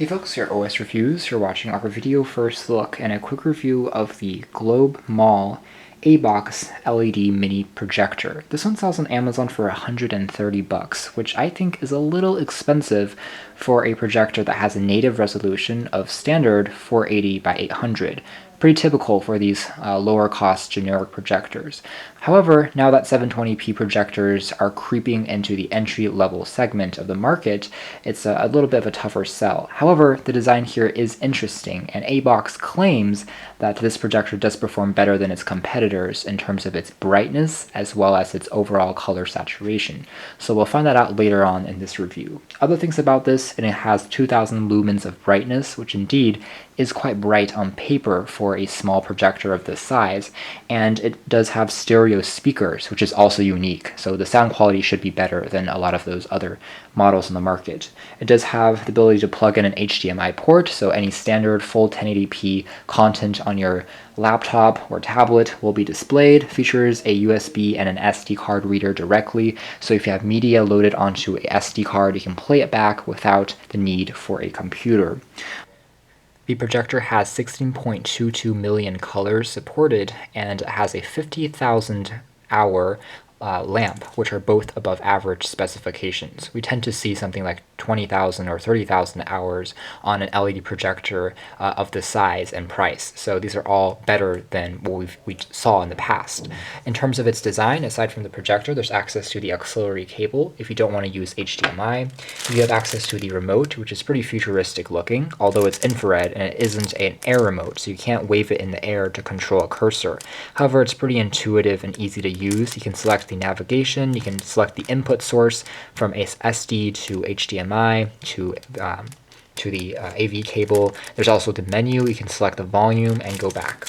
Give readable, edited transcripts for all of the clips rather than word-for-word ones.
Hey folks, your OS Reviews. You're watching our video first look and a quick review of the Globmall Abox LED mini projector. This one sells on Amazon for $130, which I think is a little expensive for a projector that has a native resolution of standard 480 by 800. Pretty typical for these lower cost generic projectors. However, now that 720p projectors are creeping into the entry-level segment of the market, it's a little bit of a tougher sell. However, the design here is interesting, and Abox claims that this projector does perform better than its competitors in terms of its brightness as well as its overall color saturation. So we'll find that out later on in this review. Other things about this, and it has 2000 lumens of brightness, which indeed is quite bright on paper for a small projector of this size, and it does have stereo speakers, which is also unique, so the sound quality should be better than a lot of those other models in the market. It does have the ability to plug in an HDMI port, so any standard full 1080p content on your laptop or tablet will be displayed. Features a USB and an SD card reader directly, so if you have media loaded onto a SD card, you can play it back without the need for a computer. The projector has 16.22 million colors supported and has a 50,000 hour lamp, which are both above average specifications. We tend to see something like 20,000 or 30,000 hours on an LED projector of this size and price. So these are all better than what we saw in the past. In terms of its design, aside from the projector, there's access to the auxiliary cable if you don't want to use HDMI. You have access to the remote, which is pretty futuristic looking, although it's infrared and it isn't an air remote, so you can't wave it in the air to control a cursor. However, it's pretty intuitive and easy to use. You can select the navigation, you can select the input source from SD to HDMI to the AV cable. There's also the menu. You can select the volume and go back.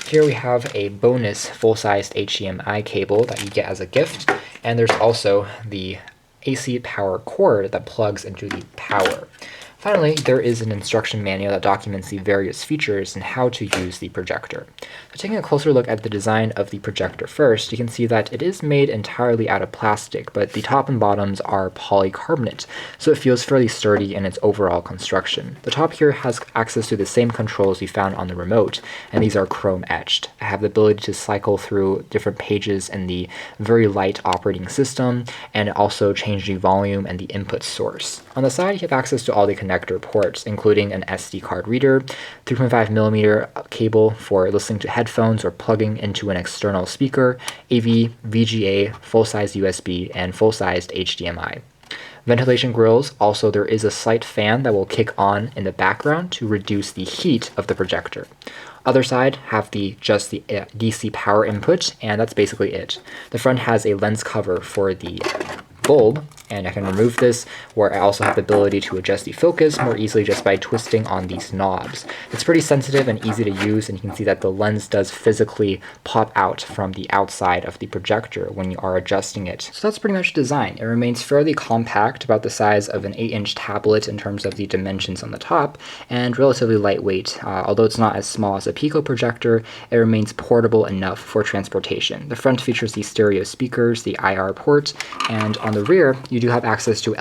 Here we have a bonus full-sized HDMI cable that you get as a gift, and there's also the AC power cord that plugs into the power. Finally, there is an instruction manual that documents the various features and how to use the projector. So taking a closer look at the design of the projector first, you can see that it is made entirely out of plastic, but the top and bottoms are polycarbonate, so it feels fairly sturdy in its overall construction. The top here has access to the same controls we found on the remote, and these are chrome etched. I have the ability to cycle through different pages in the very light operating system, and also change the volume and the input source. On the side, you have access to all the connector ports, including an SD card reader, 3.5mm cable for listening to headphones or plugging into an external speaker, AV, VGA, full-size USB, and full-sized HDMI. Ventilation grills. Also, there is a slight fan that will kick on in the background to reduce the heat of the projector. Other side have just the DC power input, and that's basically it. The front has a lens cover for the bulb, and I can remove this, where I also have the ability to adjust the focus more easily just by twisting on these knobs. It's pretty sensitive and easy to use, and you can see that the lens does physically pop out from the outside of the projector when you are adjusting it. So that's pretty much design. It remains fairly compact, about the size of an 8-inch tablet in terms of the dimensions on the top, and relatively lightweight. Although it's not as small as a Pico projector, it remains portable enough for transportation. The front features the stereo speakers, the IR port, and on the rear, you do have access to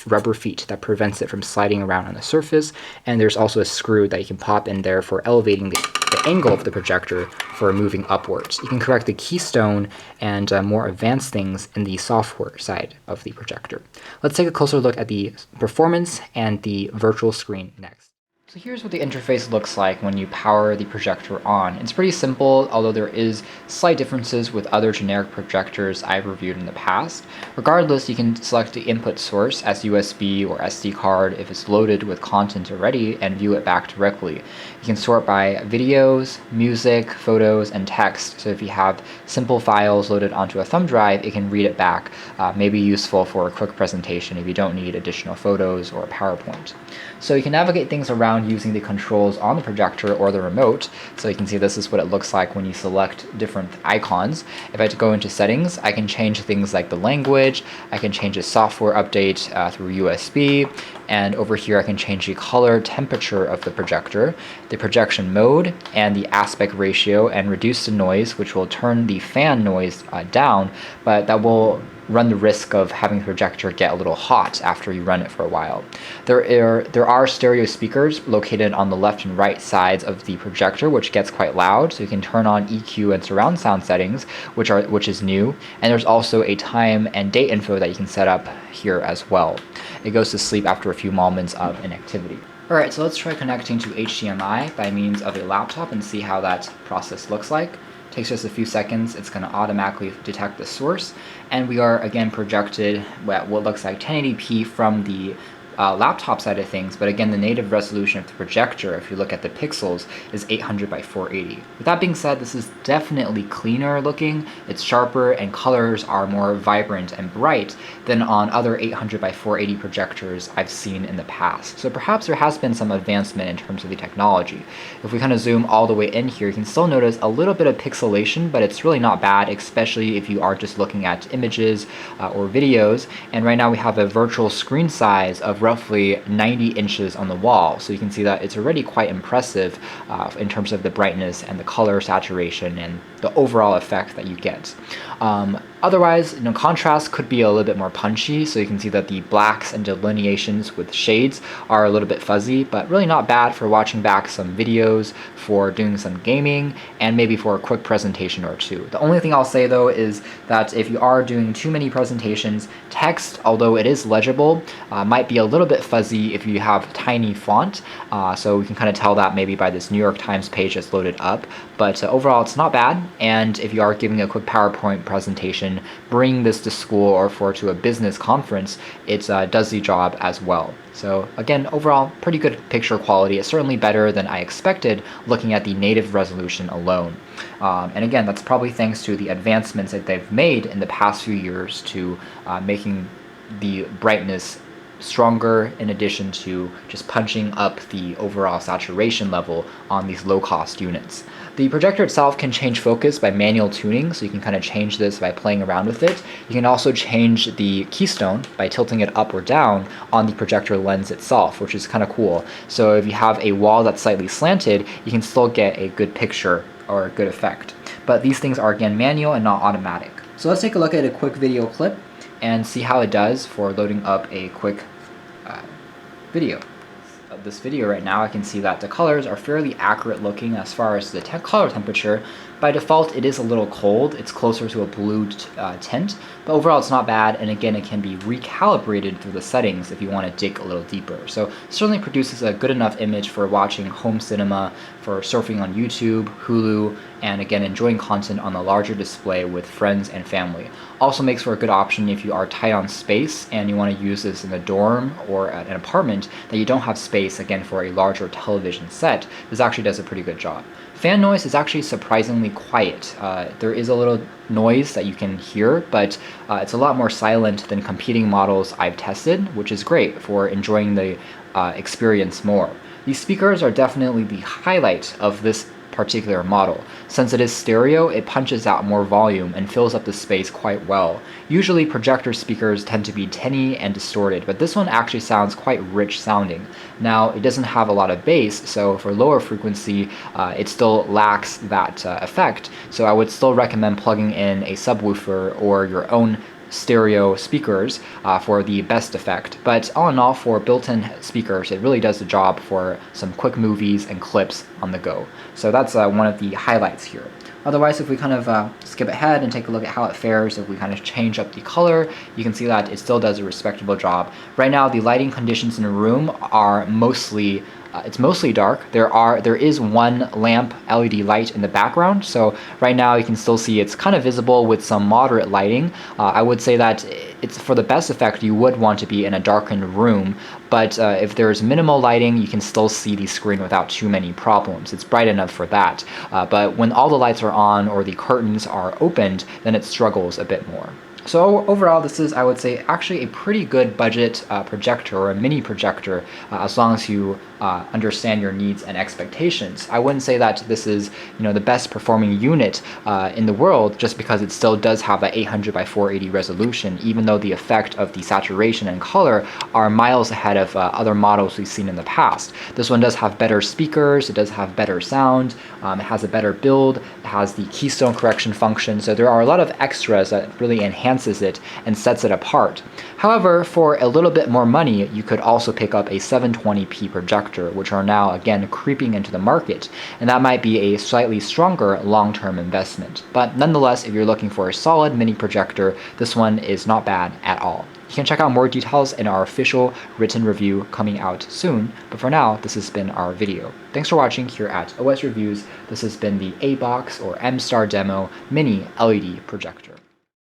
rubber feet that prevents it from sliding around on the surface, and there's also a screw that you can pop in there for elevating the angle of the projector for moving upwards. You can correct the keystone and more advanced things in the software side of the projector. Let's take a closer look at the performance and the virtual screen next. So here's what the interface looks like when you power the projector on. It's pretty simple, although there is slight differences with other generic projectors I've reviewed in the past. Regardless, you can select the input source as USB or SD card if it's loaded with content already and view it back directly. You can sort by videos, music, photos, and text. So if you have simple files loaded onto a thumb drive, it can read it back. May be useful for a quick presentation if you don't need additional photos or PowerPoint. So you can navigate things around using the controls on the projector or the remote. So you can see this is what it looks like when you select different icons. If I go into settings, I can change things like the language, I can change a software update through USB, and over here I can change the color temperature of the projector, the projection mode, and the aspect ratio, and reduce the noise, which will turn the fan noise down, but that will run the risk of having the projector get a little hot after you run it for a while. There are stereo speakers located on the left and right sides of the projector, which gets quite loud, so you can turn on EQ and surround sound settings, which is new. And there's also a time and date info that you can set up here as well. It goes to sleep after a few moments of inactivity. Alright, so let's try connecting to HDMI by means of a laptop and see how that process looks like. Takes just a few seconds. It's going to automatically detect the source, and we are again projected at what looks like 1080p from the laptop side of things, but again the native resolution of the projector, if you look at the pixels, is 800 by 480. With that being said, this is definitely cleaner looking, it's sharper, and colors are more vibrant and bright than on other 800 by 480 projectors I've seen in the past. So perhaps there has been some advancement in terms of the technology. If we kind of zoom all the way in here, you can still notice a little bit of pixelation, but it's really not bad, especially if you are just looking at images or videos. And right now we have a virtual screen size of roughly 90 inches on the wall, so you can see that it's already quite impressive in terms of the brightness and the color saturation and the overall effect that you get. Otherwise, contrast could be a little bit more punchy, so you can see that the blacks and delineations with shades are a little bit fuzzy, but really not bad for watching back some videos, for doing some gaming, and maybe for a quick presentation or two. The only thing I'll say though is that if you are doing too many presentations, text, although it is legible, might be a little bit fuzzy if you have tiny font, so we can kind of tell that maybe by this New York Times page that's loaded up, but overall it's not bad. And if you are giving a quick PowerPoint presentation, bring this to school or to a business conference, it does the job as well. So again, overall, pretty good picture quality. It's certainly better than I expected looking at the native resolution alone. And again, that's probably thanks to the advancements that they've made in the past few years to making the brightness stronger, in addition to just punching up the overall saturation level on these low-cost units. The projector itself can change focus by manual tuning, so you can kind of change this by playing around with it. You can also change the keystone by tilting it up or down on the projector lens itself, which is kind of cool. So if you have a wall that's slightly slanted, you can still get a good picture or a good effect. But these things are again manual and not automatic. So let's take a look at a quick video clip and see how it does for loading up a quick video. This video right now, I can see that the colors are fairly accurate looking as far as the color temperature. By default, it is a little cold. It's closer to a blue tint, but overall it's not bad, and again, it can be recalibrated through the settings if you want to dig a little deeper. So certainly produces a good enough image for watching home cinema, for surfing on YouTube, Hulu, and again, enjoying content on a larger display with friends and family. Also makes for a good option if you are tight on space and you want to use this in a dorm or at an apartment that you don't have space, again, for a larger television set. This actually does a pretty good job. Fan noise is actually surprisingly quiet. There is a little noise that you can hear, but it's a lot more silent than competing models I've tested, which is great for enjoying the experience more. These speakers are definitely the highlight of this particular model. Since it is stereo, it punches out more volume and fills up the space quite well. Usually projector speakers tend to be tinny and distorted, but this one actually sounds quite rich sounding. Now, it doesn't have a lot of bass, so for lower frequency, it still lacks that effect, so I would still recommend plugging in a subwoofer or your own stereo speakers for the best effect. But all in all, for built-in speakers, it really does the job for some quick movies and clips on the go. So that's one of the highlights here. Otherwise, if we kind of skip ahead and take a look at how it fares, if we kind of change up the color, you can see that it still does a respectable job. Right now, the lighting conditions in the room are mostly it's mostly dark. There is one lamp LED light in the background, so right now you can still see it's kind of visible with some moderate lighting. I would say that it's for the best effect you would want to be in a darkened room, but if there's minimal lighting, you can still see the screen without too many problems. It's bright enough for that. But when all the lights are on or the curtains are opened, then it struggles a bit more. So overall, this is, I would say, actually a pretty good budget projector or a mini projector, as long as you understand your needs and expectations. I wouldn't say that this is the best performing unit in the world just because it still does have that 800 by 480 resolution, even though the effect of the saturation and color are miles ahead of other models we've seen in the past. This one does have better speakers, it does have better sound, it has a better build, it has the keystone correction function, so there are a lot of extras that really enhances it and sets it apart. However, for a little bit more money, you could also pick up a 720p projector, which are now again creeping into the market, and that might be a slightly stronger long-term investment. But nonetheless, if you're looking for a solid mini projector, this one is not bad at all. You can check out more details in our official written review coming out soon, but for now, this has been our video. Thanks for watching here at OS Reviews. This has been the Abox or M-Star Demo Mini LED Projector.